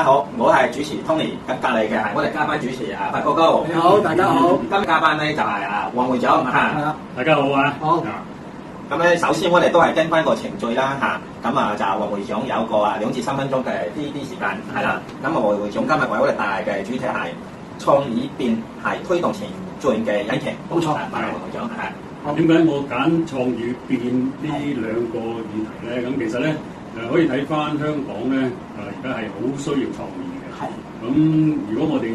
大家好，我係主持 Tony，咁隔離嘅係我哋嘉賓主持發哥哥。你好，大家好。今日嘉賓咧就係黃會長嚇。係啊，大家好啊。好。咁咧，首先我哋都係跟翻個程序啦嚇。咁就黃會長有個2至3分鐘嘅啲時間係啦。咁黃會長今日為我哋帶嘅主題係創意變係推動前進嘅引擎。冇錯。黃會長係。點解我揀創意變呢兩個議題咧？咁其實咧可以睇翻香港咧而家係好需要創意嘅。係。咁如果我哋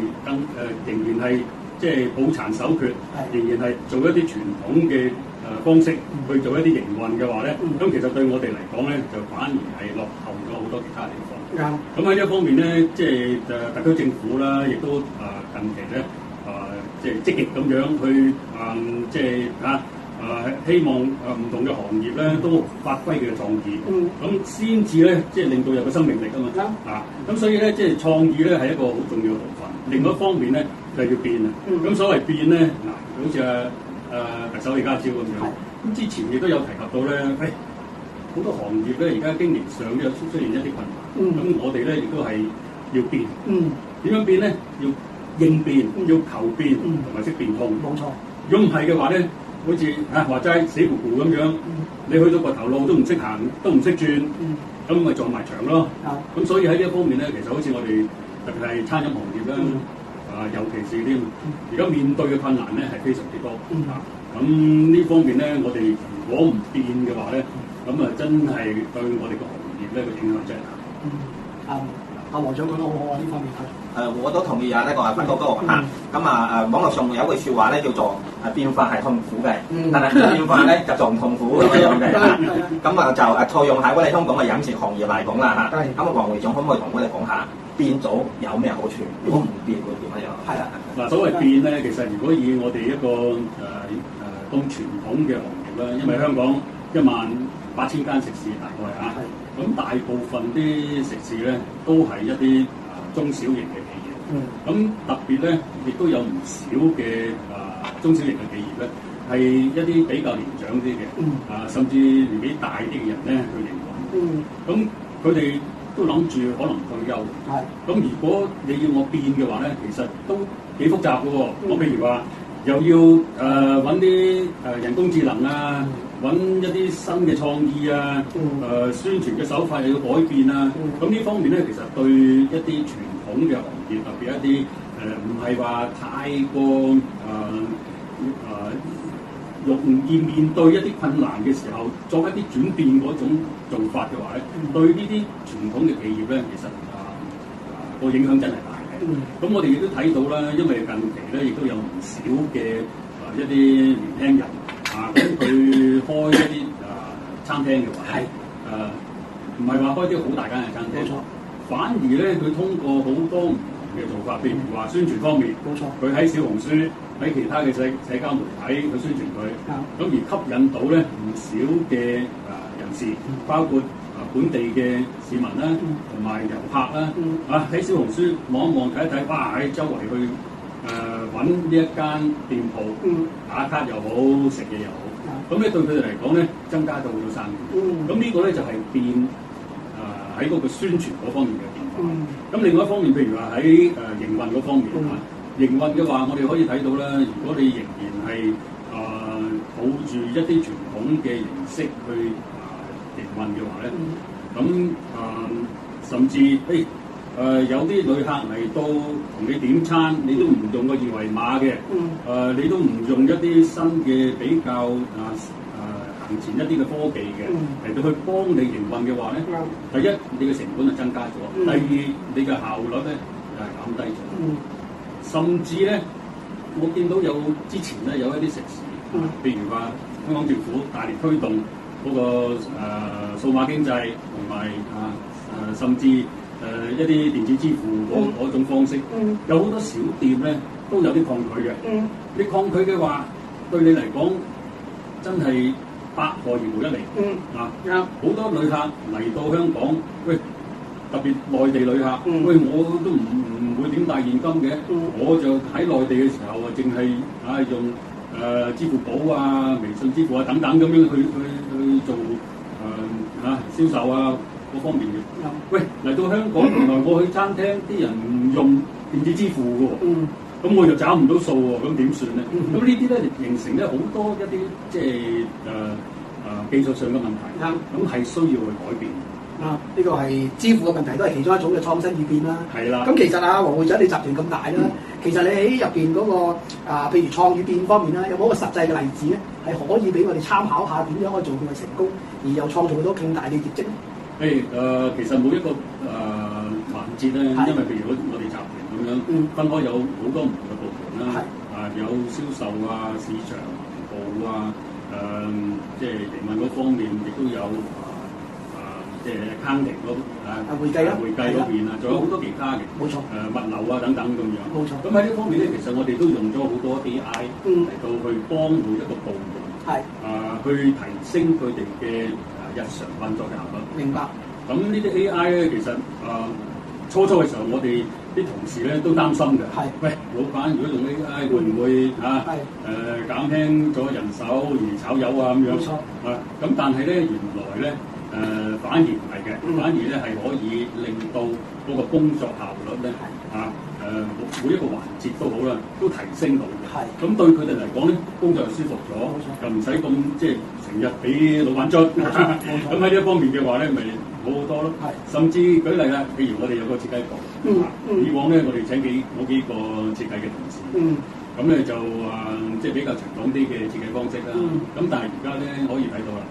仍然係即係抱殘守缺，仍然係做一啲傳統嘅方式去做一啲營運嘅話咧，咁其實對我哋嚟講咧就反而係落後咗好多其他地方。啱。咁喺呢一方面咧，即係特區政府啦，亦都近期咧即係積極咁樣去即係希望唔同嘅行業咧都發揮佢嘅創意，咁先至咧即係令到有個生命力啊嘛。咁所以咧即係創意咧係一個好重要嘅部分。另外一方面咧就係要變啊。咁所謂變咧好似特首李家超咁樣。咁之前亦都有提及到咧，好多行業咧而家經營上都有出現一啲困難。咁我哋咧亦都係要變。點樣變咧？要應變，要求變，同埋識變通。冇錯。如果唔係嘅話咧，好似話齋死糊糊咁樣，你去到個頭路都唔識行，都唔識轉，咁咪撞埋牆咯。咁所以喺呢一方面咧，其實好似我哋特別係餐飲行業啦，尤其是添，而家面對嘅困難咧係非常之多。咁呢方面咧，我哋如果唔變嘅話咧，咁真係對我哋個行業咧個影響真係大。阿黃長講得好好啊！呢方面我都同意呢個發哥哥嚇。咁網絡上有句説話咧叫做變化係痛苦嘅，但係變化咧就仲痛苦咁樣嘅。咁就套用喺我哋香港嘅飲食行業嚟講啦嚇。咁黃會長可唔可以同我哋講下變咗有咩好處？如果唔變會點樣？係啦。嗱，所謂變咧，其實如果以我哋一個咁傳統嘅行業啦，因為香港18000間食肆大概嚇。咁大部分啲食肆咧都係一啲中小型嘅企業，咁特別咧亦都有唔少嘅中小型嘅企業咧係一啲比較年長啲嘅，甚至年紀大啲嘅人咧去營運，咁佢哋都諗住可能退休。咁如果你要我變嘅話咧，其實都幾複雜嘅喎。我譬如話又要揾啲人工智能啊。揾一啲新嘅創意啊，宣傳嘅手法又要改變啊，咁呢方面咧，其實對一啲傳統嘅行業，特別一啲唔係話太過容易面對一啲困難嘅時候，作一啲轉變嗰種做法嘅話咧，對呢啲傳統嘅企業咧，其實個影響真係大嘅。咁我哋亦都睇到啦，因為近期咧亦都有唔少嘅一啲年輕人。咁佢開一啲餐廳嘅話，唔係話開啲好大間嘅餐廳，冇錯。反而咧，佢通過好多唔同嘅做法，譬如話宣傳方面，冇錯。佢喺小紅書、喺其他嘅社交媒體去宣傳佢，咁而吸引到咧唔少嘅人士，包括本地嘅市民啦，同埋遊客啦，喺小紅書望一望睇一睇，哇！喺周圍去。揾呢一間店鋪打卡又好，食嘢又好，咁咧對佢哋嚟講咧，增加咗好多生意。咁呢個咧就係變喺嗰個宣傳嗰方面嘅變化。咁另外一方面，譬如話喺營運嗰方面營運嘅話，我哋可以睇到啦。如果你仍然係抱住一啲傳統嘅形式去營運嘅話咧，咁甚至有啲旅客嚟到同你點餐，你都唔用個二維碼嘅，你都唔用一啲新嘅比較行前一啲嘅科技嘅嚟到去幫你營運嘅話咧，第一你嘅成本係增加咗，第二你嘅效率咧係減低咗，甚至咧我見到之前咧有一啲食肆，譬如話香港政府大力推動嗰個數碼經濟同埋甚至一啲電子支付嗰種方式，有好多小店咧都有啲抗拒嘅。你抗拒嘅話，對你嚟講真係百害而無一利。好多旅客嚟到香港，喂，特別內地旅客，喂，我都唔會點帶現金嘅，我就喺內地嘅時候淨係用支付寶啊、微信支付啊等等咁樣去做銷售啊。嗰方面嘅。喂，嚟到香港，原來我去餐廳啲人唔用電子支付嘅喎。咁我又找唔到數喎，咁點算咧？咁呢啲咧形成咧好多一啲即係技術上嘅問題，咁係需要去改變。呢個係支付嘅問題，都係其中一種嘅創新與變啦。係啦。咁其實啊，黃會長你集團咁大啦，其實你喺入邊嗰個譬如創與變方面啦，有冇一個實際嘅例子咧，係可以俾我哋參考下點樣可以做到佢成功，而又創造到更大嘅業績咧？其實每一個環節咧，因為譬如我哋集團咁樣分開有好多唔同嘅部門啦，有銷售啊、市場部啊，即係營運嗰方面亦都有即係 accounting 會計啦，會計嗰邊啊，仲有好多其他嘅，冇錯，物流啊等等咁樣。冇錯。咁喺呢方面咧，其實我哋都用咗好多 AI 嚟到去幫每一個部門，去提升佢哋嘅日常運作嘅效率。明白。咁呢啲 AI 咧，其實初嘅時候，我哋啲同事咧都擔心嘅。喂，老闆，如果用 AI 會唔會減輕咗人手而炒魷啊咁樣？冇錯。咁但係咧，原來咧反而唔係嘅，反而咧係可以令到嗰個工作效率咧每一個環節都好啦，都提升到嘅。咁對佢哋嚟講咧，工作又舒服咗，又唔使咁即係成日俾老闆捽。咁喺呢一方面嘅話咧，咪好好多咯。甚至舉例啦，譬如我哋有個設計部，以往咧我哋請幾個設計嘅同事，咁咧就即係比較傳統啲嘅設計方式啦。咁但係而家咧可以睇到啦。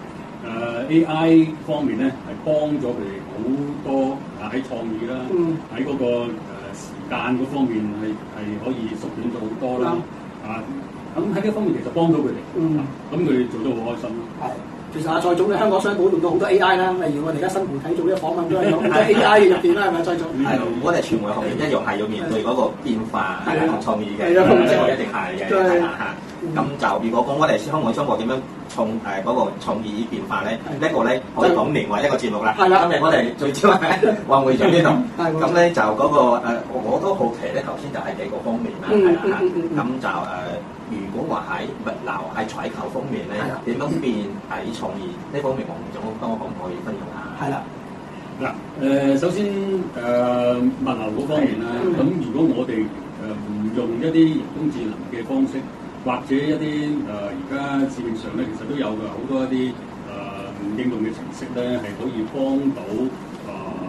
AI 方面咧係幫咗佢哋好多喺創意啦，喺嗰個時間嗰方面係可以縮短咗好多啦。咁喺呢方面其實幫到佢哋，咁佢哋做得好開心咯。其實蔡總嘅香港商保用到好多 AI 啦，例如我哋而家新媒體做呢個訪問都係有好多 AI 嘅入邊啦，係咪蔡總？係，我哋傳媒行業一樣係要面對嗰個變化同創意嘅，一定係嘅，係啦。咁就如果講我哋香港商保點樣嗰個創意變化咧，呢個咧可以講另外一個節目啦。今日我哋聚焦喺黃會長呢度，咁咧就嗰個我都好奇咧，頭先就係幾個方面啦，係啦。咁就如果話喺物流喺採購方面咧，點樣變喺創意呢方面，黃會長可唔可以分享下？係啦。嗱，首先物流嗰方面啦，咁如果我哋唔用一啲人工智能嘅方式，或者一啲而家市面上咧，其實都有嘅好多一啲應用嘅程式咧，係可以幫到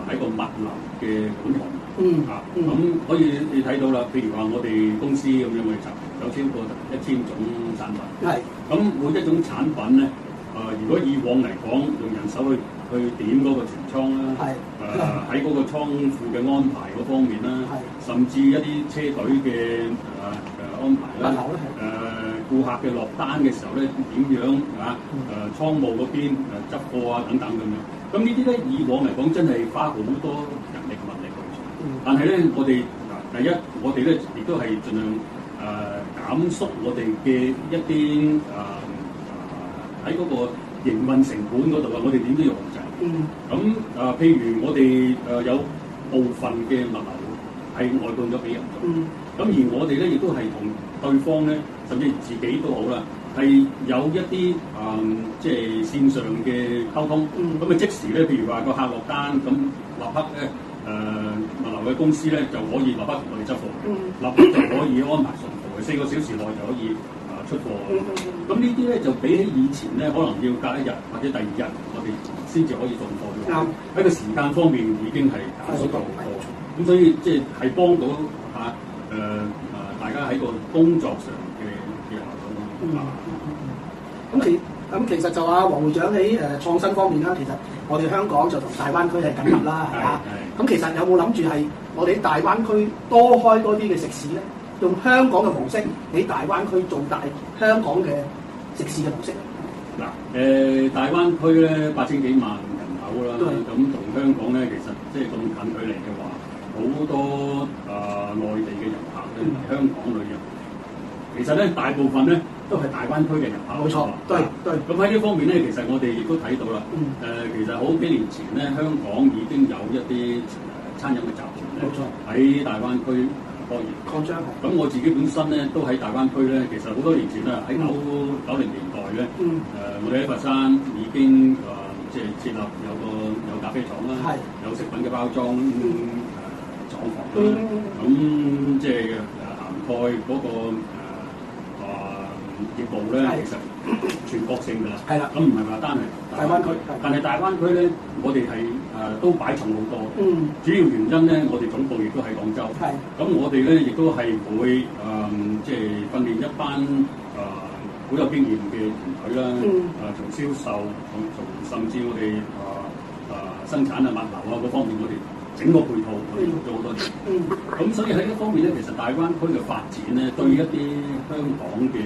喺個物流嘅管控。咁可以你睇到啦，譬如話我哋公司咁樣嘅集有超過1000種產品。咁每一種產品咧，如果以往嚟講用人手去點嗰個存倉啦，喺嗰個倉庫嘅安排嗰方面啦，甚至一啲車隊嘅安排啦，顧客嘅落單嘅時候咧點樣倉務嗰邊執貨啊等等咁樣。咁呢啲咧以往嚟講真係花好多人力物力去做，但係咧我哋第一我哋咧亦都係盡量減縮我哋嘅一啲喺嗰個營運成本嗰度啊，我哋點都要控制。咁譬如我哋有部分嘅物流係外判咗俾人做，咁而我哋咧亦都係同對方咧，甚至自己都好啦，係有一啲即係線上嘅溝通。咁即時咧，譬如話個客落單，咁立刻咧物流嘅公司咧就可以立刻同我哋執貨，立刻就可以安排送貨，4個小時內就可以出貨。咁呢啲咧就比起以前咧，可能要隔1日或者第2日，我哋先至可以送貨嘅。喺個時間方面已經係減縮咗好多。咁所以即係幫到大家喺個工作上嘅效率咯。咁其實就黃會長喺創新方面啦，其實我哋香港就同大灣區係緊密啦，係嘛？咁其實有冇諗住係我哋喺大灣區多開多啲嘅食肆咧？用香港嘅模式喺大灣區做大香港嘅食肆嘅模式。大灣區咧8000幾萬人口啦，咁同香港咧其實即係咁近距離嘅話，好多內地嘅遊客咧嚟香港旅遊。其實咧大部分咧都係大灣區嘅遊客。冇錯，對。咁喺呢方面咧，其實我哋亦都睇到啦。其實好幾年前咧，香港已經有一啲餐飲嘅集團咧，喺大灣區擴張。咁我自己本身咧都喺大灣區咧，其實好多年前啦，喺90年代咧，我哋喺佛山已經即係設立有間咖啡廠啦，有食品嘅包裝廠房啦，咁即係涵蓋嗰個業務咧，其實全國性㗎啦。係啦，咁唔係話單係大灣區，但係大灣區咧，我哋係都擺重好多。主要原因咧，我哋總部亦都喺廣州。咁我哋咧亦都係會即係訓練一班好有經驗嘅團隊啦。從銷售，甚至我哋生產啊、物流啊嗰方面，我哋整個配套我哋做咗好多嘢。咁所以喺呢方面咧，其實大灣區嘅發展咧，對一啲香港嘅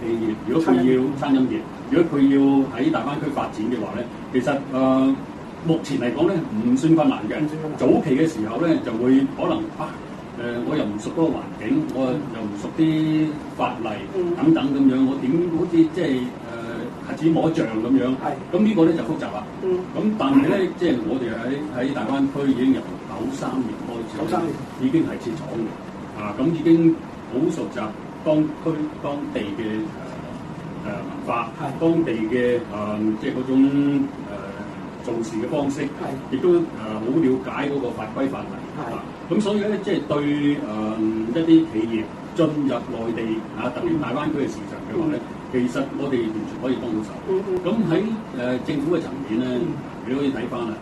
企業，如果佢要餐飲業，如果佢要喺大灣區發展嘅話咧，其實目前嚟講咧唔算困難嘅。早期嘅時候咧就會可能我又唔熟嗰個環境，我又唔熟啲法例等等咁樣，我點好似即係瞎子摸象咁樣？咁呢個咧就複雜啦。咁但係咧，即係我哋喺大灣區已經由93年開始，已經係設廠嘅，咁已經好熟習當地嘅文化，當地嘅即係嗰種做事嘅方式，亦都好了解嗰個法規法例。咁所以咧，即係對一啲企業進入內地特別大灣區嘅市場嘅話咧，其實我哋完全可以幫到手。咁喺政府嘅層面咧，你可以睇翻啦，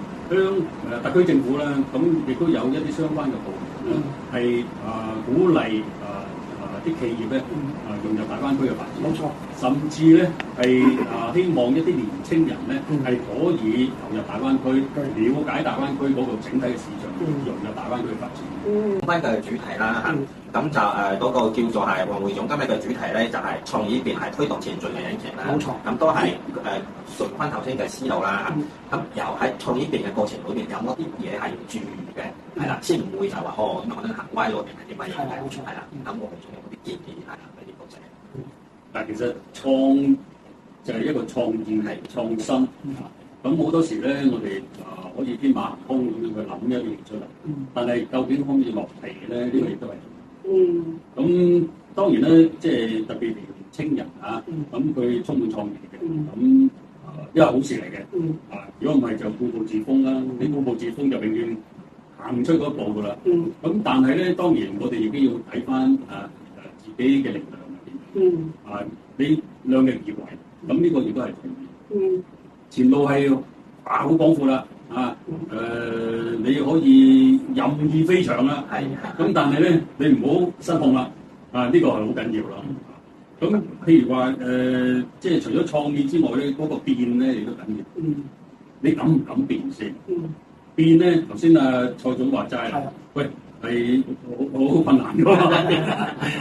特區政府咧，咁亦都有一啲相關嘅部門咧，係鼓勵啲企業咧融入大灣區嘅發展。冇錯。甚至咧係希望一啲年青人咧係可以投入大灣區，了解大灣區嗰個整體嘅市場，融入大灣區嘅發展。翻嘅主題啦嚇，咁就嗰個叫做係黃會長今日嘅主題咧，就係創意變係推動前進嘅引擎啦。冇錯。咁都係順翻頭先嘅思路啦嚇。咁由喺創意變嘅過程裏邊，有冇啲嘢係要注意嘅？係啦，先唔會就話可能行歪路定係點樣嘅？冇錯。係啦，咁黃會長有冇啲建議係啦？呢啲講者。但其實創就係一個創意係創新。咁好多時咧，我哋可以天馬行空咁樣去諗一啲嘢出嚟，但係究竟可唔可以落地咧？呢個亦都係。咁當然咧，即係特別年青人咁佢充滿創意嘅，咁因為好事嚟嘅。如果唔係就固步自封啦，你固步自封就永遠行唔出嗰一步噶啦。咁但係咧，當然我哋亦都要睇翻自己嘅力量係點。你量力而為，咁呢個亦都係重要。前路係好廣闊啦，你可以任意飛翔啦，咁但係咧你唔好失控啦，呢個係好緊要啦。咁譬如話即係除咗創意之外咧，嗰個變咧亦都緊要。你敢唔敢變先？變咧，頭先蔡總話齋，喂係好困難㗎嘛，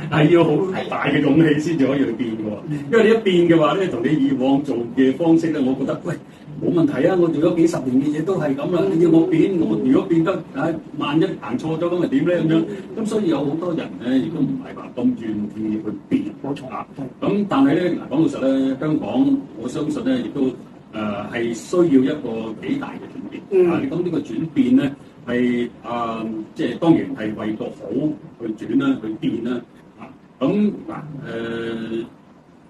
係要好大嘅勇氣先至可以去變㗎喎。因為你一變嘅話咧，同你以往做嘅方式咧，我覺得喂冇問題啊！我做咗幾十年嘅嘢都係咁啦，你要我變，我如果變得萬一行錯咗咁，咪點咧咁樣？咁所以有好多人咧，亦都唔係話咁願意去變。冇錯啊！咁但係咧，講老實咧，香港我相信咧，亦都係需要一個幾大嘅轉變。咁呢個轉變咧係即係當然係為個好去轉啦，去變啦。咁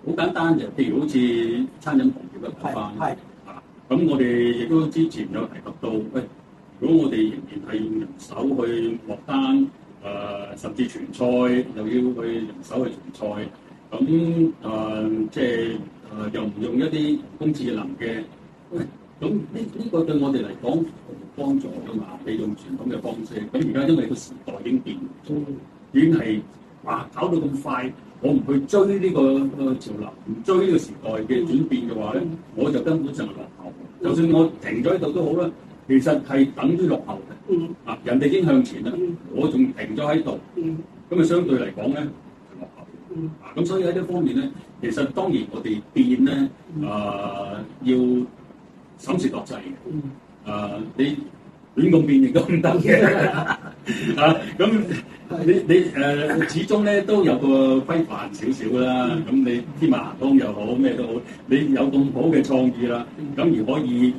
好簡單嘅，譬如好似餐飲行業嘅講法。咁我哋亦都之前有提及到，喂，如果我哋仍然係用人手去落單，甚至傳菜又要去人手去傳菜，咁即係又唔用一啲人工智能嘅，喂，咁呢個對我哋嚟講冇幫助㗎嘛？你用傳統嘅方式，咁而家因為個時代已經變咗，已經係搞到咁快。我唔去追呢個潮流，唔追呢個時代嘅轉變嘅話咧，我就根本上係落後。就算我停咗喺度都好啦，其實係等於落後嘅。人哋已經向前啦，我仲停咗喺度，咁啊相對嚟講咧係落後。咁所以喺呢方面咧，其實當然我哋變咧要審時度勢嘅。你亂咁變亦都唔得嘅。咁。你始終咧都有個規範少少啦，咁你天馬行空又好咩都好，你有咁好嘅創意啦，咁而可以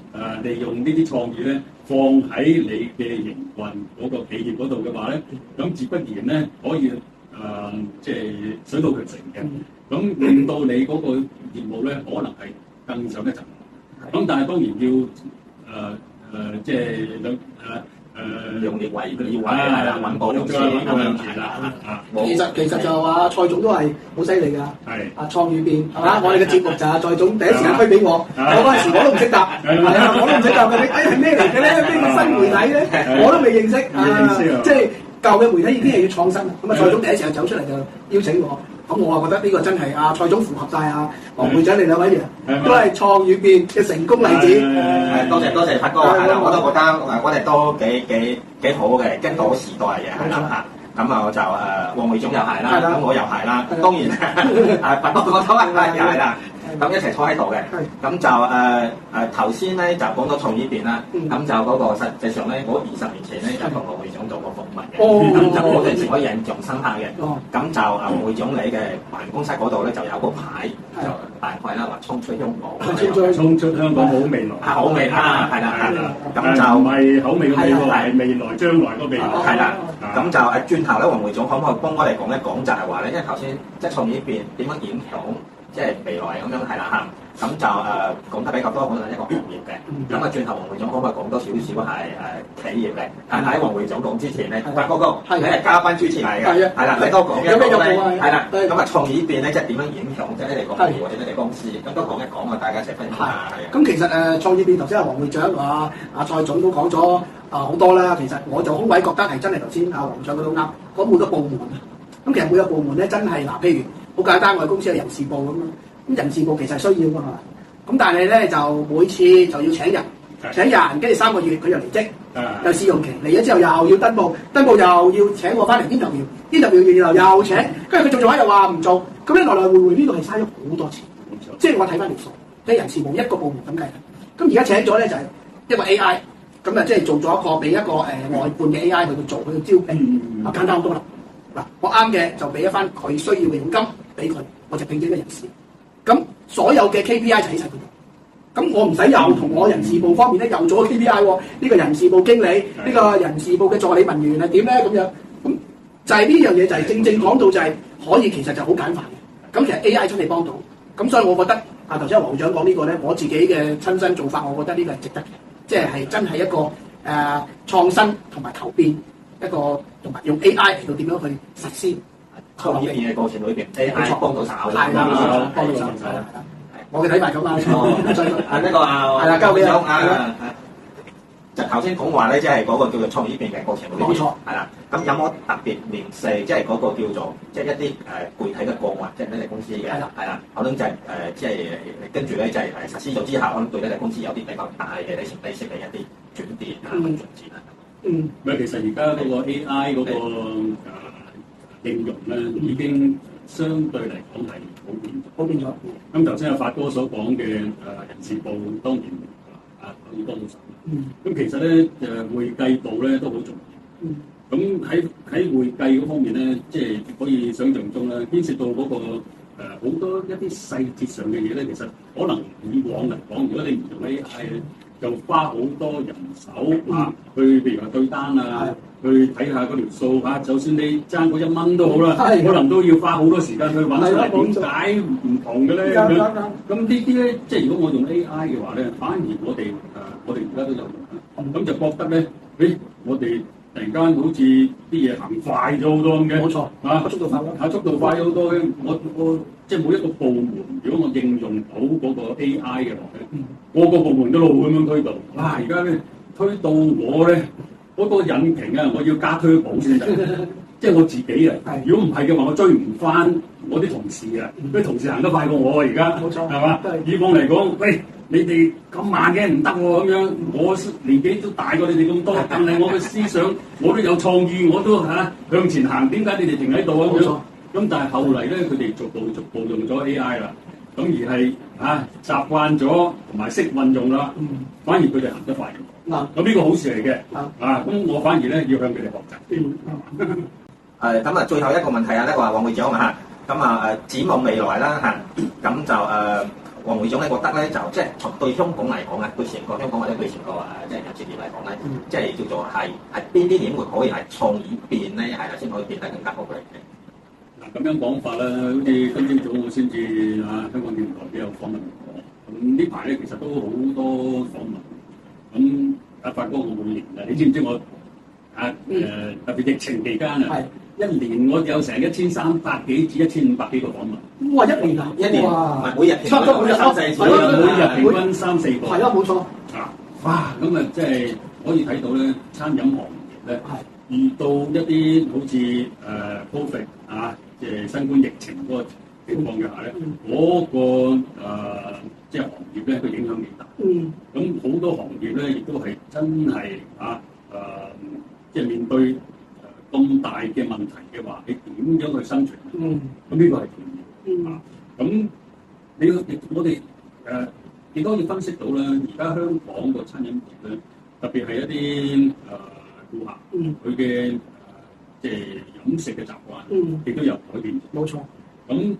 利用呢啲創意咧放喺你嘅營運嗰個企業嗰度嘅話咧，咁自不然咧可以即係水到渠成嘅，咁令到你嗰個業務咧可能係更上一層樓。咁但係當然要即係用力為係啦，穩步用錢咁樣係啦。其實就話蔡總都係好犀利㗎。係創語變係嘛？我哋嘅節目就係蔡總第一時間推俾我，我嗰陣時我都唔識答，係啊，我都唔識答佢。係咩嚟嘅咧？咩叫新媒體咧？我都未認識即係舊嘅媒體已經係要創新啦。咁啊，蔡總第一時間走出嚟就邀請我。咁我啊覺得呢個真係蔡總符合晒黃會長你兩位嘅，都係創語變嘅成功例子。多謝發哥，係啦，我都覺得我哋都幾好嘅，跟到時代嘅係啦嚇。咁啊我就黃會長又係啦，咁我又係啦，當然發哥我都係又係啦。咁一齊坐喺度嘅，咁就頭先咧就講到創意變啦，咁就嗰個實際上咧，我20年前咧就同黃會長做過訪問嘅，咁就嗰陣時我印象深刻嘅，咁就黃會長你嘅辦公室嗰度咧就有個牌，就大概啦話衝出香港，衝出香港好未來，好未來係啦，咁就唔係好未嘅未來，係未來將來個未來，係啦，咁就轉頭咧，黃會長可唔可以幫我哋講一講就係話咧，因為頭先即係創意變點樣影響？即係未來咁樣係啦嚇，咁就講得比較多可能係一個行業嘅，咁啊轉頭黃會長可唔可以講多少少係企業嘅？但喺黃會長講之前咧，發哥哥你係嘉賓主持嚟嘅，係啦，你多講一講咧，係啦，咁啊創意變咧即係點樣影響即係你哋個行業或者你哋公司，咁都講一講啊，大家一齊分享下。咁其實創意變頭先阿黃會長蔡總都講咗好多啦，其實我就好鬼覺得係真係頭先阿黃會長講到啱，講每個部門啊，咁其實每個部門咧真係譬如。好簡單，我哋公司係人事部咁咯。咁人事部其實係需要㗎嘛。咁但係咧就每次就要請人，跟住3個月佢又離職，又試用期嚟咗之後又要登報又要請我翻嚟interview，然後又請，跟住佢做下又話唔做，咁咧來來回回呢度係嘥咗好多錢。即係我睇翻條數，即係人事部一個部門咁計。咁而家請咗咧就係一個 AI，咁啊即係做咗一個俾一個外判嘅 AI 去做佢嘅招聘，簡單好多啦。嗱，我啱嘅就俾一翻佢需要嘅佣金俾佢，我就聘請嘅人事。咁所有嘅 KPI 就喺晒佢度。咁我唔使又同我人事部方面咧又做咗 KPI 喎。呢個人事部經理，呢個人事部嘅助理文員係點咧？咁樣咁就係呢樣嘢就係正正講到就係可以其實就好簡化嘅。咁其實 AI 真係幫到。咁所以我覺得頭先黃會長講呢個咧，我自己嘅親身做法，我覺得呢個係值得嘅，即係真係一個創新同埋求變。一個同埋用 AI 嚟到點樣去實施創意變嘅過程裏邊 ，AI 幫到手，係啦，幫到手，係啦，我嘅睇法咁啦。呢個係啦，交俾你就頭先講話咧，即係嗰個叫做創意變嘅過程裏邊，冇錯，係啦。咁有冇特別聯繫，即係嗰個叫做即係一啲具體嘅個案，即係你哋公司嘅，係啦，可能就係即係跟住咧就係實施咗之後，可能對你哋公司有啲比較大嘅里程碑式嘅一啲轉變啊、進展啊。其實而家嗰個 AI 嗰個應用咧，已經相對嚟講係普遍咗。咁頭先阿發哥所講嘅人事部當然可以幫到手。咁其實咧會計部咧都好重要。咁喺會計嗰方面咧，即係可以想象中咧，牽涉到嗰個好多一啲細節上嘅嘢咧，其實可能以往嚟講，如果你唔用 AI 就花好多人手去譬如話對單去睇下嗰條數就算你爭嗰1蚊都好啦，可能都要花好多時間去揾出嚟點解唔同嘅咧咁樣。咁呢啲咧，即係如果我用 AI 嘅話咧，反而我哋而家都有用，咁就覺得咧，我哋突然間好似啲嘢行快咗好多咁嘅。冇錯，速度快咗好多嘅。我即係每一個部門，如果我應用到嗰個 AI 嘅話咧，個個部門都路咁樣推動。而家咧推到我咧嗰個引擎啊，我要加推補先得。即係我自己啊，如果唔係嘅話，我追唔翻我啲同事啊。啲同事行得快過我啊，而家冇錯，係嘛？以往嚟講，喂，你哋咁慢嘅唔得喎，咁樣我年紀都大過你哋咁多，但係我嘅思想我都有創意，我都向前行。點解你哋停喺度啊？咁樣咁，但係後嚟咧，佢哋逐步用咗 AI 啦，咁而係習慣咗同埋識運用啦，反而佢哋行得快。咁呢個好事嚟嘅。咁我反而咧要向佢哋學習。咁啊，最後一個問題呢個黃會長啊咁展望未來啦咁就黃會長咧覺得咧就即係對香港嚟講對成個香港或者對成個即係人事業嚟講咧，即係叫做係邊啲點會可以係創意變咧，係啦先可以變得更加好嘅。嗱咁樣講法啦，好似今朝早我先至香港電台都有訪問過，咁呢排咧其實都好多訪問，咁發哥，我每年啊，你知唔知我特別疫情期間啊，一年我有成1300幾至1500幾個訪問。哇！一年啊，一年，哇！每日差唔多每日3、4次，每日平均3、4個。係啊，冇錯。哇！咁啊，即係可以睇到咧，餐飲行業咧遇到一啲好似Covid 啊，即係新冠疫情嗰個情況嘅下咧，嗰個即係行業咧，個影響幾大。咁好多行業咧，亦都係真係即係面對咁大嘅問題嘅話，你點樣去生存？咁呢個係重要。咁我哋亦都要分析到啦，而家香港個餐飲業咧，特別係一啲顧客，佢嘅即係飲食嘅習慣，亦都有改變。冇錯。咁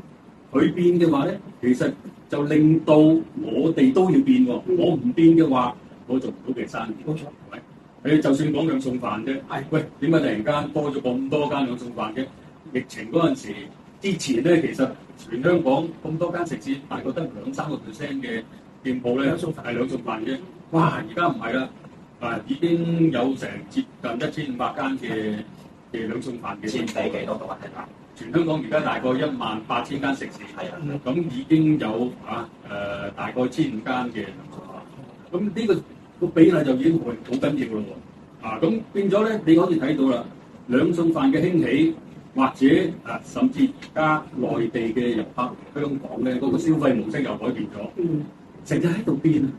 佢變嘅話咧，其實就令到我哋都要變喎。我唔變嘅話，我做唔到嘅生意。冇錯。係咪？你就算講兩餸飯啫，喂，點解突然間多咗咁多間兩餸飯嘅？疫情嗰陣時之前咧，其實全香港咁多間食肆，大概得2-3%嘅店鋪咧係兩餸飯啫。哇！而家唔係啦，已經有成接近1500間嘅兩餸飯嘅。佔比幾多度啊？全香港而家大概18000間食肆，咁已經有大概1500間嘅兩餸飯。咁呢個比例就已經好緊要咯喎。咁變咗咧，你可以睇到啦，兩餸飯嘅興起，或者甚至而家內地嘅遊客嚟香港咧，嗰個消費模式又改變咗，成日喺度變。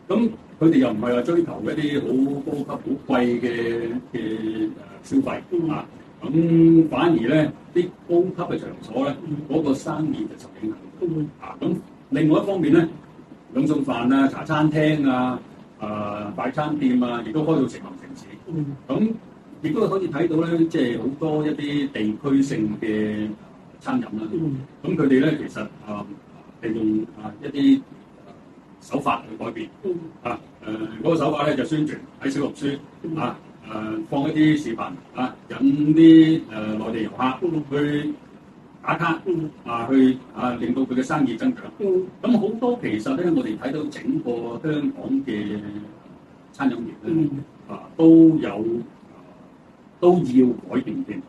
咁佢哋又唔係話追求一啲好高級、好貴嘅消費咁反而咧啲高級嘅場所咧，嗰個生意就受影響。咁另外一方面咧，兩餸飯啊、茶餐廳啊、快餐店啊，亦都開到成行成市。咁亦都可以睇到咧，即係好多一啲地區性嘅餐飲啦。咁佢哋咧其實係用一啲手法去改變。嗰個手法咧就宣傳喺小紅書放一啲視頻引啲內地遊客去打卡去令到佢嘅生意增長。咁好多其實咧，我哋睇到整個香港嘅餐飲業咧都要改變添。